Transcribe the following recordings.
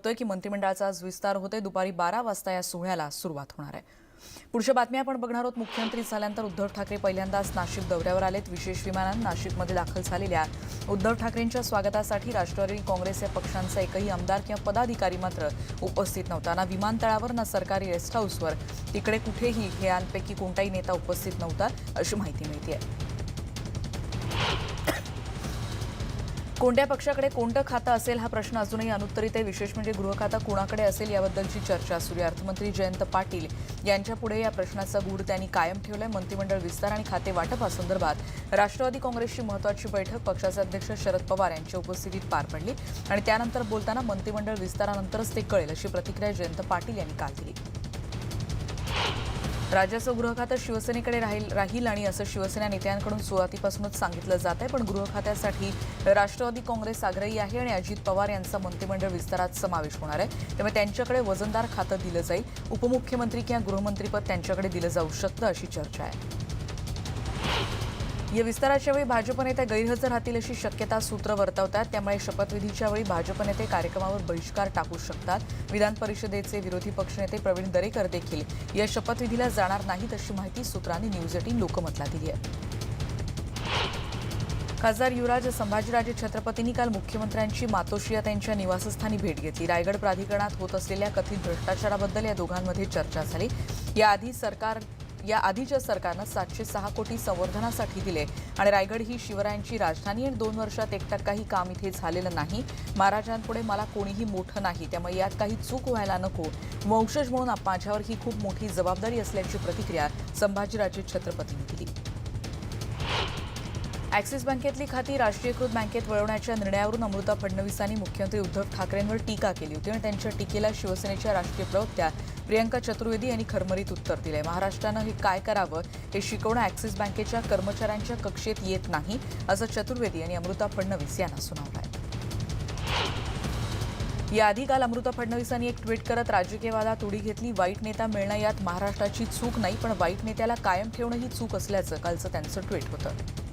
बघतोय की मंत्रिमंडळाचा आज विस्तार होतोय. दुपारी 12 वाजता या सोहळ्याला सुरुवात होणार आहे. पुढच्या बातम्या आपण बघणार आहोत. मुख्यमंत्री झाल्यानंतर उद्धव ठाकरे पहिल्यांदाच नाशिक दौऱ्यावर आलेत. विशेष विमानानं नाशिकमध्ये दाखल झालेल्या उद्धव ठाकरेंच्या स्वागतासाठी राष्ट्रवादी काँग्रेस या पक्षांचा एकही आमदार किंवा पदाधिकारी मात्र उपस्थित नव्हता. ना विमानतळावर ना सरकारी रेस्ट हाऊसवर तिकडे कुठेही यांपैकी कोणताही नेता उपस्थित नव्हता अशी माहिती मिळते. कोणत्या पक्षाकडे कोणतं खातं असेल हा प्रश्न अजूनही अनुत्तरित आहे. विशेष म्हणजे गृह खातं कोणाकडे असेल याबद्दलची चर्चा सुरू आहे. अर्थमंत्री जयंत पाटील यांच्यापुढे या प्रश्नाचा गूढ त्यांनी कायम ठेवलाय. मंत्रिमंडळ विस्तार आणि खाते वाटपासंदर्भात राष्ट्रवादी काँग्रेसची महत्त्वाची बैठक पक्षाचे अध्यक्ष शरद पवार यांच्या उपस्थितीत पार पडली आणि त्यानंतर बोलताना मंत्रिमंडळ विस्तारानंतरच ते कळेल अशी प्रतिक्रिया जयंत पाटील यांनी काल दिली. राज्याचं गृह खातं शिवसेनेकडे राहील आणि असं शिवसेना नेत्यांकडून सुरुवातीपासूनच सांगितलं जात आहे. पण गृह खात्यासाठी राष्ट्रवादी काँग्रेस आग्रही आहे आणि अजित पवार यांचा मंत्रिमंडळ विस्तारात समावेश होणार आहे. त्यामुळे त्यांच्याकडे वजनदार खातं दिलं जाईल. उपमुख्यमंत्री किंवा गृहमंत्रीपद त्यांच्याकडे दिलं जाऊ शकतं अशी चर्चा आहे. या विस्ताराच्या वेळी भाजप नेते गैरहजर राहतील अशी शक्यता सूत्र वर्तवतात. त्यामुळे शपथविधीच्या वेळी भाजप नेते कार्यक्रमावर बहिष्कार टाकू शकतात. विधान परिषदेचे विरोधी पक्षनेते प्रवीण दरेकर देखील या शपथविधीला जाणार नाहीत अशी माहिती सूत्रांनी न्यूज 18 लोकमतला दिली आहे. खासदार युवराज संभाजीराजे छत्रपतींनी काल मुख्यमंत्र्यांची मातोश्री त्यांच्या निवासस्थानी भेट घेतली. रायगड प्राधिकरणात होत असलेल्या कथित भ्रष्टाचाराबद्दल या दोघांमध्ये चर्चा झाली. या आधीच्या सरकारनं 706 कोटी संवर्धनासाठी दिले आणि रायगड ही शिवरायांची राजधानी आणि 2 वर्षात 1%ही काम इथे झालेलं नाही. महाराजांपुढे मला कोणीही मोठं नाही, त्यामुळे यात काही चूक व्हायला नको. वंशज म्हणून माझ्यावर ही खूप मोठी जबाबदारी असल्याची प्रतिक्रिया संभाजीराजे छत्रपतींनी दिली. ॲक्सिस बँकेतली खाती राष्ट्रीयकृत बँकेत वळवण्याच्या निर्णयावरून अमृता फडणवीसांनी मुख्यमंत्री उद्धव ठाकरेंवर टीका केली होती आणि त्यांच्या टीकेला शिवसेनेच्या राष्ट्रीय प्रवक्त्या प्रियंका चतुर्वेदी यांनी खरमरीत उत्तर दिलंय. महाराष्ट्रानं हे काय करावं हे शिकवणं ॲक्सिस बँकेच्या कर्मचाऱ्यांच्या कक्षेत येत नाही असं चतुर्वेदी यांनी अमृता फडणवीस यांना सुनावलंय. याआधी काल अमृता फडणवीसांनी एक ट्विट करत राजकीय वादात उडी घेतली. वाईट नेता मिळणं यात महाराष्ट्राची चूक नाही, पण वाईट नेत्याला कायम ठेवणं ही चूक असल्याचं कालचं त्यांचं ट्विट होतं.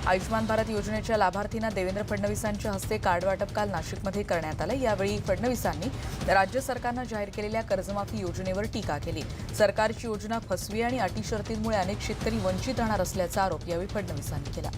आयुष्मान भारत योजनेच्या लाभार्थींना देवेंद्र फडणवीसांच्या हस्ते कार्ड वाटप काल नाशिकमध्ये करण्यात आलं. यावेळी फडणवीसांनी राज्य सरकारनं जाहीर केलेल्या कर्जमाफी योजनेवर टीका केली. सरकारची योजना फसवी आणि अटी शर्तींमुळे अनेक शेतकरी वंचित राहणार असल्याचा आरोप यावेळी फडणवीसांनी केला.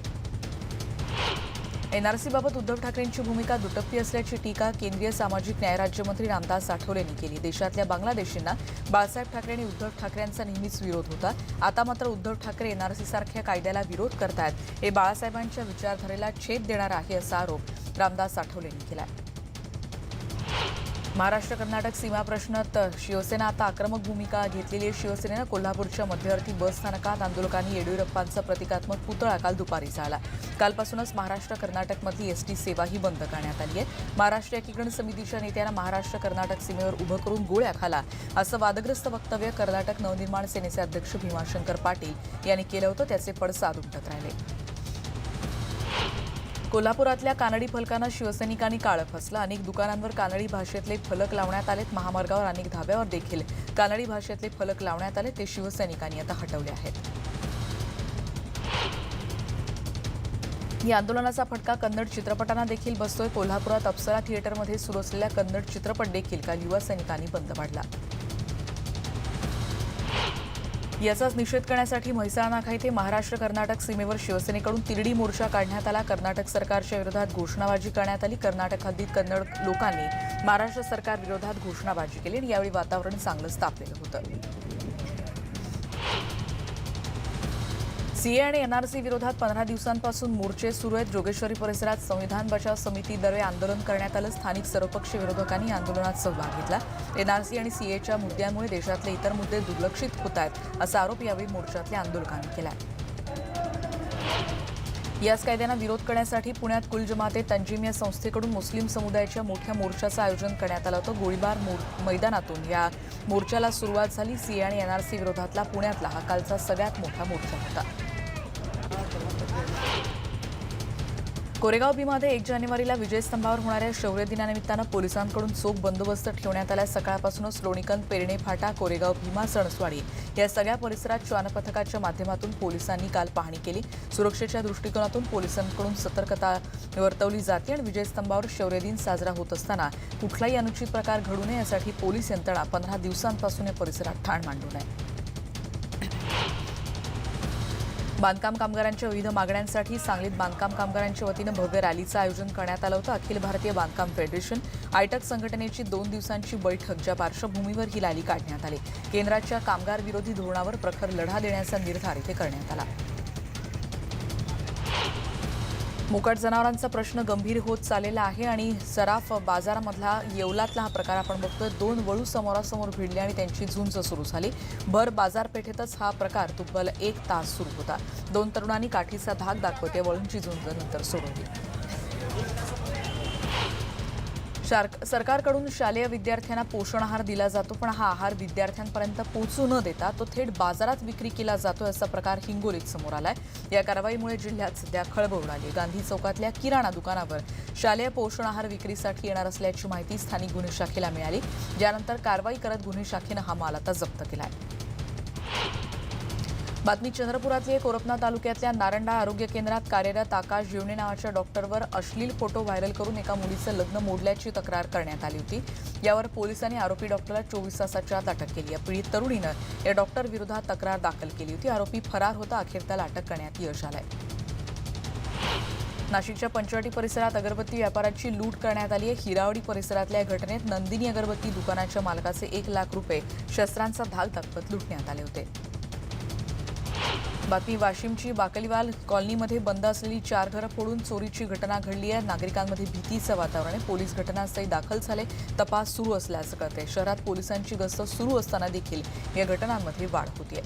एनआरसीबाबत उद्धव ठाकरेंची भूमिका दुटप्पी असल्याची टीका केंद्रीय सामाजिक न्याय राज्यमंत्री रामदास आठवले यांनी केली. देशातल्या बांगलादेशींना बाळासाहेब ठाकरे आणि उद्धव ठाकरेंचा नेहमीच विरोध होता. आता मात्र उद्धव ठाकरे एनआरसीसारख्या कायद्याला विरोध करतायत. हे बाळासाहेबांच्या विचारधारेला छेद देणार आहे असा आरोप रामदास आठवले यांनी केला. महाराष्ट्र कर्नाटक सीमा प्रश्नात शिवसेना आता आक्रमक भूमिका घेतलेली आहे. शिवसेनेनं कोल्हापूरच्या मध्यवर्ती बस स्थानकात आंदोलकांनी येडियुरप्पांचा प्रतिकात्मक पुतळा काल दुपारी जाळला. कालपासूनच महाराष्ट्र कर्नाटकमधली एसटी सेवाही बंद करण्यात आली आहे. महाराष्ट्र एकीकरण समितीच्या नेत्यांना महाराष्ट्र कर्नाटक सीमेवर उभं करून गोळ्या खाला असं वादग्रस्त वक्तव्य कर्नाटक नवनिर्माण सेनेचे अध्यक्ष भीमाशंकर पाटील यांनी केलं होतं. त्याचे पडसाद उमटत राहिले. कोल्हापुरातल्या कानडी फलकानं शिवसैनिकांनी काळं फसलं. अनेक दुकानांवर कानडी भाषेतले फलक लावण्यात आलेत. महामार्गावर अनेक धाब्यावर देखील कानडी भाषेतले फलक लावण्यात आले. ते शिवसैनिकांनी आता हटवले आहेत. या आंदोलनाचा फटका कन्नड चित्रपटांना देखील बसतोय. कोल्हापुरात अप्सरा थिएटरमध्ये सुरू असलेल्या कन्नड चित्रपट देखील काल युवा सैनिकांनी बंद पाडला. याचाच निषेध करण्यासाठी म्हैसाळ नाका येथे महाराष्ट्र कर्नाटक सीमेवर शिवसेनेकडून तिरडी मोर्चा काढण्यात आला. कर्नाटक सरकारच्या विरोधात घोषणाबाजी करण्यात आली. कर्नाटक हद्दीत कन्नड लोकांनी महाराष्ट्र सरकार विरोधात घोषणाबाजी केली आणि यावेळी वातावरण चांगलंच तापलेलं होतं. सीए आणि एनआरसी विरोधात 15 दिवसांपासून मोर्चे सुरू आहेत. जोगेश्वरी परिसरात संविधान बचाव समितीद्वारे आंदोलन करण्यात आलं. स्थानिक सर्वपक्षीय विरोधकांनी आंदोलनात सहभाग घेतला. एनआरसी आणि सीएच्या मुद्द्यांमुळे देशातले इतर मुद्दे दुर्लक्षित होत आहेत असा आरोप यावेळी मोर्चातल्या आंदोलकांनी केला. याच कायद्यांना विरोध करण्यासाठी पुण्यात कुल जमाते तंजीम या संस्थेकडून मुस्लिम समुदायाच्या मोठ्या मोर्चाचं आयोजन करण्यात आलं होतं. गोळीबार मैदानातून या मोर्चाला सुरुवात झाली. सीए आणि एनआरसी विरोधातला पुण्यातला हा कालचा सगळ्यात मोठा मोर्चा होता. कोरेगाव भीमामध्ये 1 जानेवारीला विजयस्तंभावर होणाऱ्या शौर्य दिनानिमित्तानं पोलिसांकडून चोख बंदोबस्त ठेवण्यात आला. सकाळपासूनच लोणीकंद, पेरणे फाटा, कोरेगाव भीमा, सणसवाडी या सगळ्या परिसरात श्वान पथकाच्या माध्यमातून पोलिसांनी काल पाहणी केली. सुरक्षेच्या दृष्टिकोनातून पोलिसांकडून सतर्कता वर्तवली जाते आणि विजयस्तंभावर शौर्य दिन साजरा होत असताना कुठलाही अनुचित प्रकार घडू नये यासाठी पोलीस यंत्रणा 15 दिवसांपासून या परिसरात ठाण मांडून आहे. बांधकाम कामगारांच्या विविध मागण्यांसाठी सांगलीत बांधकाम कामगारांच्या वतीनं भव्य रॅलीचं आयोजन करण्यात आलं होतं. अखिल भारतीय बांधकाम फेडरेशन आयटक संघटनेची 2 दिवसांची बैठक ज्या पार्श्वभूमीवर ही रॅली काढण्यात आली. केंद्राच्या कामगार विरोधी धोरणावर प्रखर लढा देण्याचा निर्धार इथे करण्यात आला. मुकट जनावरांचा प्रश्न गंभीर होत चाललेला आहे आणि सराफ बाजारामधला येवलातला हा प्रकार आपण बघतोय. 2 वळू समोरासमोर भिडले आणि त्यांची झुंज सुरू झाली. भर बाजारपेठेतच हा प्रकार तब्बल 1 तास सुरू होता. 2 तरुणांनी काठीचा धाक दाखवत या वळूंची झुंज नंतर सोडवली. सरकारकडून शालेय विद्यार्थ्यांना पोषण आहार दिला जातो, पण हा आहार विद्यार्थ्यांपर्यंत पोहोचू न देता तो थेट बाजारात विक्री केला जातो असा प्रकार हिंगोलीत समोर आलाय. या कारवाईमुळे जिल्ह्यात सध्या खळबळ उडाली. गांधी चौकातल्या किराणा दुकानावर शालेय पोषण आहार विक्रीसाठी येणार असल्याची माहिती स्थानिक गुन्हे शाखेला मिळाली. ज्यानंतर कारवाई करत गुन्हे शाखेनं हा माल आता जप्त केलाय. बातमी चंद्रपुरातली कोरपना तालुक्यातल्या नारंडा आरोग्य केंद्रात कार्यरत आकाश जीवणे नावाच्या डॉक्टरवर अश्लील फोटो व्हायरल करून एका मुलीचं लग्न मोडल्याची तक्रार करण्यात आली होती. यावर पोलिसांनी आरोपी डॉक्टरला 24 तासाच्या आत अटक केली. या पीडित तरुणीनं या डॉक्टर विरोधात तक्रार दाखल केली होती. आरोपी फरार होता. अखेर त्याला अटक करण्यात यश आलंय. नाशिकच्या पंचवटी परिसरात अगरबत्ती व्यापाराची लूट करण्यात आली आहे. हिरावडी परिसरातल्या घटनेत नंदिनी अगरबत्ती दुकानाच्या मालकाचे 1 लाख रुपये शस्त्रांचा धाक दाखवत लुटण्यात आले होते. बातमी वाशिमची बाकलीवाल कॉलनीमध्ये बंद असलेली 4 घरं फोडून चोरीची घटना घडली आहे. नागरिकांमध्ये भीतीचं वातावरण आहे. पोलीस घटनास्थळी दाखल झाले. तपास सुरू असल्याचं कळतंय. शहरात पोलिसांची गस्त सुरू असताना देखील या घटनांमध्ये वाढ होतीये.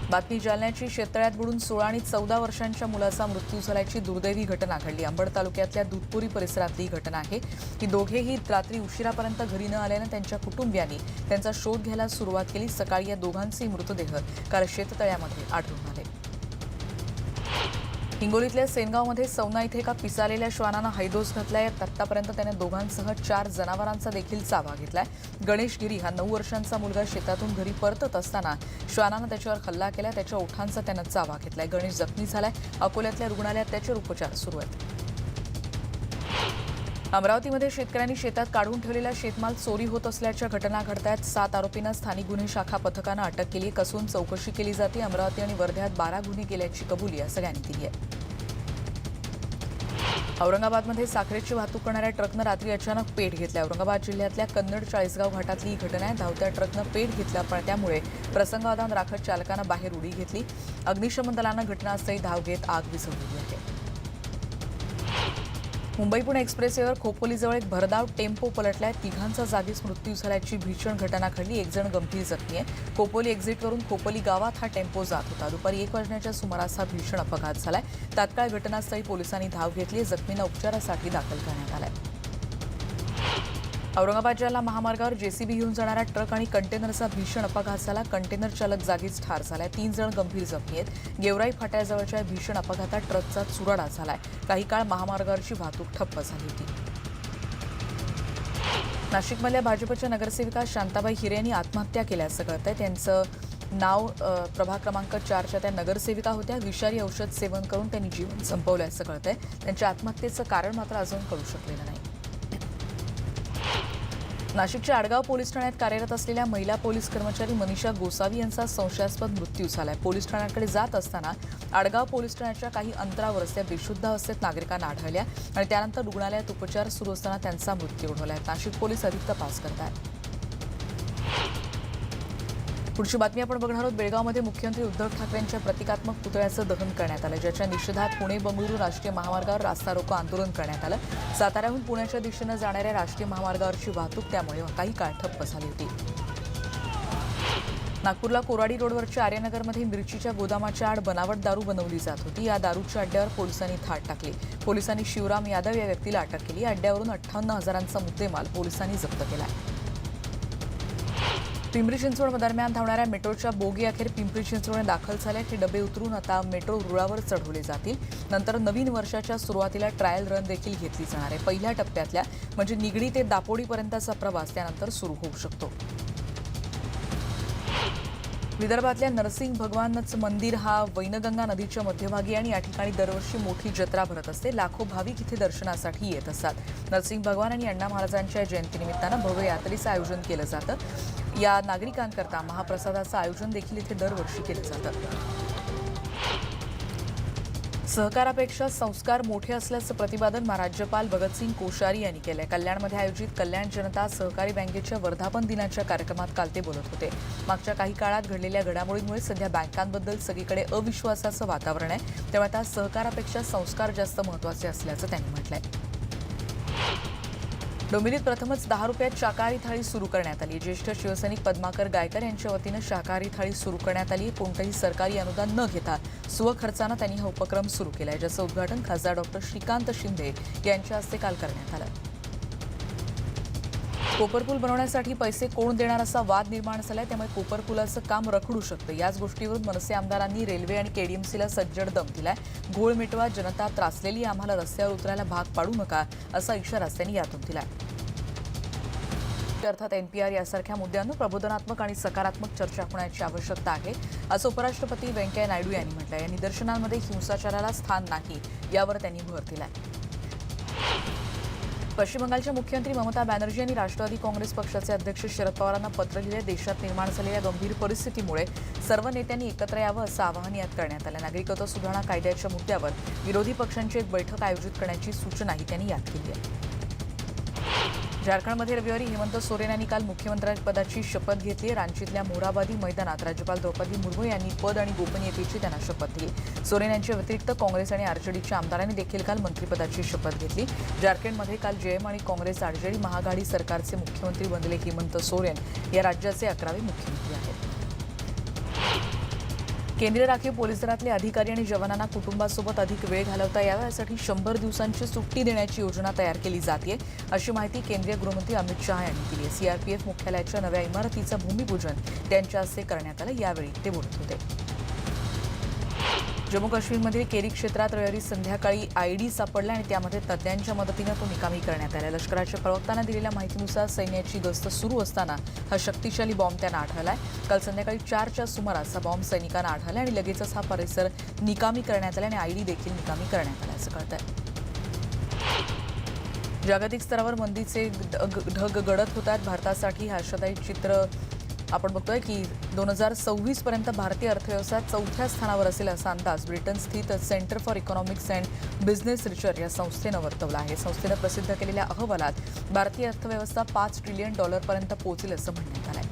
बातमी जालन्याची शेततळ्यात बुडून 16 आणि 14 वर्षांच्या मुलाचा मृत्यू झाल्याची दुर्दैवी घटना घडली. अंबड तालुक्यातल्या दूधपुरी परिसरातली घटना आहे. ही दोघेही रात्री उशिरापर्यंत घरी न आल्यानं त्यांच्या कुटुंबियांनी त्यांचा शोध घ्यायला सुरुवात केली. सकाळी या दोघांचे मृतदेह काल शेततळ्यामध्ये आढळून आले. हिंगोलीतल्या सेनगावमध्ये सौना इथे एका पिसालेल्या श्वानानं हैदोस घातलाय. आतापर्यंत त्याने दोघांसह 4 जनावरांचा देखील चावा घेतलाय. गणेश गिरी हा 9 वर्षांचा मुलगा शेतातून घरी परतत असताना श्वानानं त्याच्यावर हल्ला केला. त्याच्या ओठांचा त्यानं चावा घेतलाय. गणेश जखमी झालाय. अकोल्यातल्या रुग्णालयात त्याच्यावर उपचार सुरू आहेत. अमरावतीमध्ये शेतकऱ्यांनी शेतात काढून ठेवलेला शेतमाल चोरी होत असल्याच्या घटना घडतायत. 7 आरोपींना स्थानिक गुन्हे शाखा पथकानं अटक केली. कसून चौकशी केली जाते. अमरावती आणि वर्ध्यात 12 गुन्हे केल्याची कबुली या सगळ्यांनी दिली आहे. औरंगाबादमध्ये साखरेची वाहतूक करणाऱ्या ट्रकनं रात्री अचानक पेट घेतल्या. औरंगाबाद जिल्ह्यातल्या कन्नड चाळीसगाव घाटातली ही घटना आहे. धावत्या ट्रकनं पेट घेतला, पण त्यामुळे प्रसंगावधान राखत चालकानं बाहेर उडी घेतली. अग्निशमन दलानं घटनास्थळी धाव घेत आग विझवली आहे. मुंबई पुणे एक्सप्रेसवेवर खोपोलीजवळ एक भरधाव टेम्पो पलटलाय. 3घांचा जागीच मृत्यू झाल्याची भीषण घटना घडली. 1 जण गंभीर जखमी आहे. खोपोली एक्झिटवरून खोपोली गावात हा टेम्पो जात होता. दुपारी 1 वाजण्याच्या सुमारास हा भीषण अपघात झालाय. तात्काळ घटनास्थळी पोलिसांनी धाव घेतली. जखमींना उपचारासाठी दाखल करण्यात आलंय. औरंगाबाद जालना महामार्गावर जेसीबी घेऊन जाणारा ट्रक आणि कंटेनरचा भीषण अपघात झाला. कंटेनर चालक जागीच ठार झालाय. 3 जण गंभीर जखमी आहेत. गेवराई फाट्याजवळच्या भीषण अपघातात ट्रकचा चुराडा झालाय. काही काळ महामार्गावरची वाहतूक ठप्प झाली होती. नाशिकमधल्या भाजपच्या नगरसेविका शांताबाई हिरे यांनी आत्महत्या केल्याचं कळतंय. त्यांचं नाव प्रभाग क्रमांक 4च्या त्या नगरसेविका होत्या. विषारी औषध सेवन करून त्यांनी जीवन संपवल्याचं कळतंय. त्यांच्या आत्महत्येचं कारण मात्र अजून कळू शकलेलं नाही. नाशिकच्या आडगाव पोलीस ठाण्यात कार्यरत असलेल्या महिला पोलीस कर्मचारी मनीषा गोसावी यांचा संशयास्पद मृत्यू झालाय. पोलीस ठाण्याकडे जात असताना आडगाव पोलीस ठाण्याच्या काही अंतरावरच त्या बेशुद्ध अवस्थेत नागरिकांना आढळल्या आणि त्यानंतर रुग्णालयात उपचार सुरू असताना त्यांचा मृत्यू ओढवलाय. नाशिक पोलीस अधिक तपास करत आहेत. पुढची बातमी आपण बघणार आहोत. बेळगावमध्ये मुख्यमंत्री उद्धव ठाकरेंच्या प्रतिकात्मक पुतळ्याचं दहन करण्यात आलं, ज्याच्या निषेधात पुणे बंगळुरू राष्ट्रीय महामार्गावर रास्ता रोको आंदोलन करण्यात आलं. साताऱ्याहून पुण्याच्या दिशेनं जाणाऱ्या राष्ट्रीय महामार्गावरची वाहतूक त्यामुळे काही काळ ठप्प झाली होती. नागपूरला कोराडी रोडवरच्या आर्यनगरमध्ये मिरचीच्या गोदामाच्या आड बनावट दारू बनवली जात होती. या दारूच्या अड्ड्यावर पोलिसांनी धाड टाकली. पोलिसांनी शिवराम यादव या व्यक्तीला अटक केली. अड्ड्यावरून 58,000चा मुद्देमाल पोलिसांनी जप्त केला. पिंपरी चिंचवड दरम्यान धावणाऱ्या मेट्रोच्या बोगी अखेर पिंपरी चिंचवड दाखल झाल्या. हे डबे उतरून आता मेट्रो रुळावर चढवले जातील. नंतर नवीन वर्षाच्या सुरुवातीला ट्रायल रन देखील घेतली जाणार आहे. पहिल्या टप्प्यातल्या म्हणजे निगडी ते दापोडीपर्यंतचा प्रवास त्यानंतर सुरू होऊ शकतो. विदर्भातल्या नरसिंह भगवानचं मंदिर हा वैनगंगा नदीच्या मध्यभागी आणि या ठिकाणी दरवर्षी मोठी जत्रा भरत असते. लाखो भाविक इथे दर्शनासाठी येत असतात. नरसिंह भगवान आणि अण्णा महाराजांच्या जयंतीनिमित्तानं भव्य यात्रेचं आयोजन केलं जातं. या नागरिकांकरता महाप्रसादाचं आयोजन देखील इथे दरवर्षी केलं जातं. सहकारापेक्षा संस्कार मोठे असल्याचं प्रतिपादन राज्यपाल भगतसिंग कोश्यारी यांनी केलंय. कल्याणमध्ये आयोजित कल्याण जनता सहकारी बँकेच्या वर्धापन दिनाच्या कार्यक्रमात काल ते बोलत होते. मागच्या काही काळात घडलेल्या घडामोडींमुळे सध्या बँकांबद्दल सगळीकडे अविश्वासाचं वातावरण आहे. त्यामुळे आता सहकारापेक्षा संस्कार जास्त महत्त्वाचे असल्याचं त्यांनी म्हटलंय. डोंबिवलीत प्रथमच 10 रुपयात शाकाहारी थाळी सुरू करण्यात आली. ज्येष्ठ शिवसैनिक पद्माकर गायकर यांच्या वतीनं शाकाहारी थाळी सुरू करण्यात आली. कोणतंही सरकारी अनुदान न घेता स्वखर्चानं त्यांनी हा उपक्रम सुरू केला आहे, ज्याचं उद्घाटन खासदार डॉक्टर श्रीकांत शिंदे यांच्या हस्ते काल करण्यात आलं. कोपरपूल बनवण्यासाठी पैसे कोण देणार असा वाद निर्माण झालाय. त्यामुळे कोपरपुलाचं काम रखडू शकतं. याच गोष्टीवरून मनसे आमदारांनी रेल्वे आणि केडीएमसीला सज्जड दम दिलाय. घोळ मिटवा, जनता त्रासलेली, आम्हाला रस्त्यावर उतरायला भाग पाडू नका असा इशारा त्यांनी यातून दिलाय. अर्थात एनपीआर यासारख्या मुद्द्यांवर प्रबोधनात्मक आणि सकारात्मक चर्चा होण्याची आवश्यकता आहे असं उपराष्ट्रपती व्यंकय्या नायडू यांनी म्हटलंय. या निदर्शनांमध्ये हिंसाचाराला स्थान नाही यावर त्यांनी भर दिलाय. पश्चिम बंगालच्या मुख्यमंत्री ममता बॅनर्जी यांनी राष्ट्रवादी काँग्रेस पक्षाचे अध्यक्ष शरद पवारांना पत्र लिहिले. देशात निर्माण झालेल्या गंभीर परिस्थितीमुळे सर्व नेत्यांनी एकत्र यावं असं आवाहन यात करण्यात आलं. नागरिकत्व सुधारणा कायद्याच्या मुद्द्यावर विरोधी पक्षांची एक बैठक आयोजित करण्याची सूचनाही त्यांनी यात केली आहे. झारखंडमध्ये रविवारी हेमंत सोरेन यांनी काल मुख्यमंत्रीपदाची शपथ घेतली. रांचीतल्या मोराबादी मैदानात राज्यपाल द्रौपदी मुर्मू यांनी पद आणि गोपनीयतेची त्यांना शपथ दिली. सोरेन यांच्या व्यतिरिक्त काँग्रेस आणि आरजेडीच्या आमदारांनी देखील काल मंत्रिपदाची शपथ घेतली. झारखंडमध्ये काल जेएम आणि काँग्रेस आरजेडी महाआघाडी सरकारचे मुख्यमंत्री बनले. हेमंत सोरेन या राज्याचे 11वे मुख्यमंत्री आहेत. केंद्रीय राखीव पोलीस दलातले अधिकारी आणि जवानांना कुटुंबासोबत अधिक वेळ घालवता यावा यासाठी 100 दिवसांची सुट्टी देण्याची योजना तयार केली जाते अशी माहिती केंद्रीय गृहमंत्री अमित शहा यांनी दिली आहे. सीआरपीएफ मुख्यालयाच्या नव्या इमारतीचं भूमिपूजन त्यांच्या हस्ते करण्यात आलं. यावेळी ते बोलत होते. जम्मू काश्मीरमध्ये केरी क्षेत्रात रविवारी संध्याकाळी आयडी सापडला आणि त्यामध्ये तज्ज्ञांच्या मदतीनं तो निकामी करण्यात आला. लष्कराच्या प्रवक्त्यानं दिलेल्या माहितीनुसार सैन्याची गस्त सुरू असताना हा शक्तिशाली बॉम्ब त्यांना आढळलाय. काल संध्याकाळी 4च्या सुमारास हा बॉम्ब सैनिकांना आढळला आणि लगेचच हा परिसर निकामी करण्यात आला आणि आयडी देखील निकामी करण्यात आला असं कळतंय. जागतिक स्तरावर मंदीचे ढग गडद होत आहेत. भारतासाठी हे आशादायी चित्र आपण बघतोय की 2026 पर्यंत भारतीय अर्थव्यवस्था 4थ्या स्थानावर असेल असा अंदाज ब्रिटन स्थित centre for economics and business research या संस्थेनं वर्तवला आहे. संस्थेनं प्रसिद्ध केलेल्या अहवालात भारतीय अर्थव्यवस्था $5 ट्रिलियन पर्यंत पोहोचेल असं म्हणण्यात आलंय.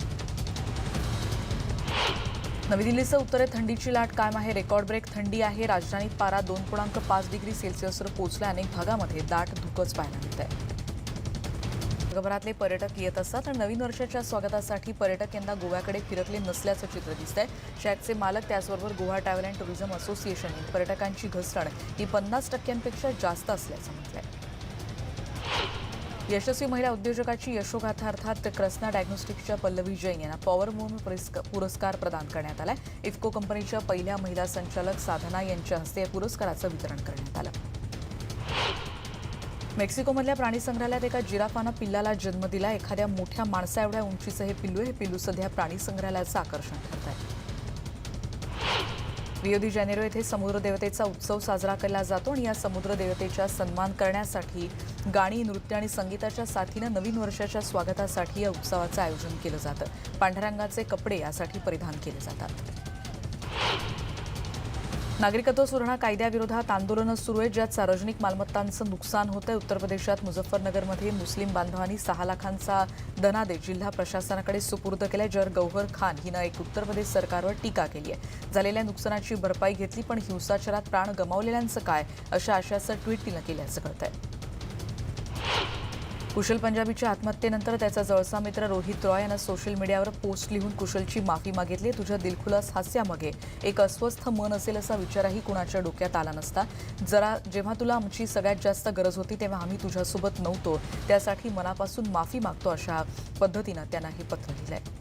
नवी दिल्लीसह उत्तरेत थंडीची लाट कायम आहे. रेकॉर्ड ब्रेक थंडी आहे. राजधानीत पारा 2.5 डिग्री सेल्सिअसवर पोहोचला. अनेक भागामध्ये दाट धुकंच पाहायला मिळतंय. जगभरातले पर्यटक येत असतात आणि नवीन वर्षाच्या स्वागतासाठी पर्यटक यंदा गोव्याकडे फिरकले नसल्याचं चित्र दिसतंय. शॅकचे मालक त्याचबरोबर गोवा ट्रॅव्हल अँड टुरिझम असोसिएशनने पर्यटकांची घसरण ही 50% जास्त असल्याचं म्हटलंय. यशस्वी महिला उद्योजकाची यशोगाथा अर्थात कृष्णा डायग्नोस्टिक्सच्या पल्लवी जैन यांना पॉवर मून पुरस्कार प्रदान करण्यात आलाय. इफ्को कंपनीच्या पहिल्या महिला संचालक साधना यांच्या हस्ते या पुरस्काराचं वितरण करण्यात आलं. मेक्सिकोमधल्या प्राणी संग्रहालयात एका जिराफानं पिल्लाला जन्म दिला. एखाद्या मोठ्या माणसा एवढ्या उंचीचं हे पिल्लू सध्या प्राणी संग्रहालयाचं आकर्षण ठरत आहे. रिओ दी जानेरो येथे समुद्र देवतेचा उत्सव साजरा केला जातो आणि या समुद्र देवतेचा सन्मान करण्यासाठी गाणी, नृत्य आणि संगीताच्या साथीनं नवीन वर्षाच्या स्वागतासाठी या उत्सवाचं आयोजन केलं जातं. पांढऱ्या रंगाचे कपडे यासाठी परिधान केले जातात. नागरिकत्व सुधारणा कायद्याविरोधात आंदोलनं सुरू आहेत, ज्यात सार्वजनिक मालमत्तांचं नुकसान होतंय. उत्तर प्रदेशात मुझफ्फरनगरमध्ये मुस्लिम बांधवांनी 6 लाखांचा धनादेश जिल्हा प्रशासनाकडे सुपूर्द केलाय. ज्यावर गौहर खान हिनं एक उत्तर प्रदेश सरकारवर टीका केली आहे. झालेल्या नुकसानाची भरपाई घेतली, पण हिंसाचारात प्राण गमावलेल्यांचं काय अशा आशयाचं ट्विट तिनं केल्याचं कळतंय. कुशल पंजाबीच्या आत्महत्येनंतर त्याचा जवळचा मित्र रोहित रॉय यानं सोशल मीडियावर पोस्ट लिहून कुशलची माफी मागितली. तुझ्या दिलखुलास हास्यामागे एक अस्वस्थ मन असेल असा विचारही कुणाच्या डोक्यात आला नसता. जेव्हा तुला आमची सगळ्यात जास्त गरज होती तेव्हा आम्ही तुझ्यासोबत नव्हतो. त्यासाठी मनापासून माफी मागतो अशा पद्धतीनं त्यानं हे पत्र लिहिलंय.